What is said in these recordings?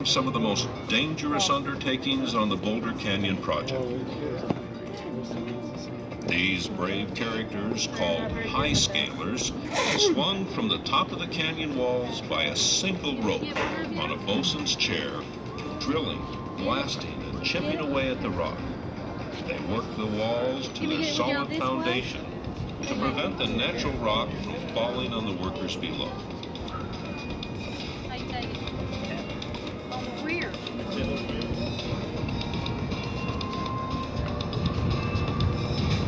Some of the most dangerous undertakings on the Boulder Canyon project. These brave characters, called high scalers, swung from the top of the canyon walls by a single rope on a bosun's chair, drilling, blasting, and chipping away at the rock. They worked the walls to their solid foundation to prevent the natural rock from falling on the workers below.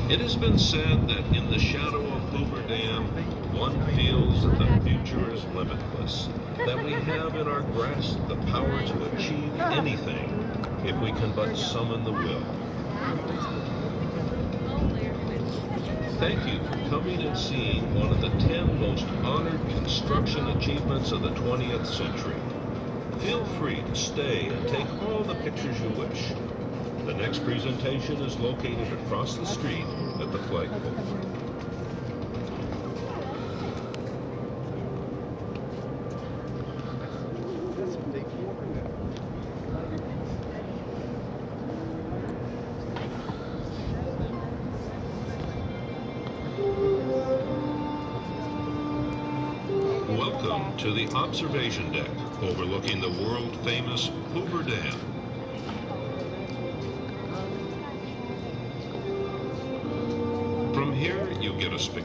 It has been said that in the shadow of Hoover Dam, one feels that the future is limitless, that we have in our grasp the power to achieve anything if we can but summon the will. Thank you for coming and seeing one of the 10 most honored construction achievements of the 20th century. Feel free to stay and take all the pictures you wish. The next presentation is located across the street at the flagpole. Welcome to the observation deck overlooking the world-famous Hoover Dam. From here, you get a spectacular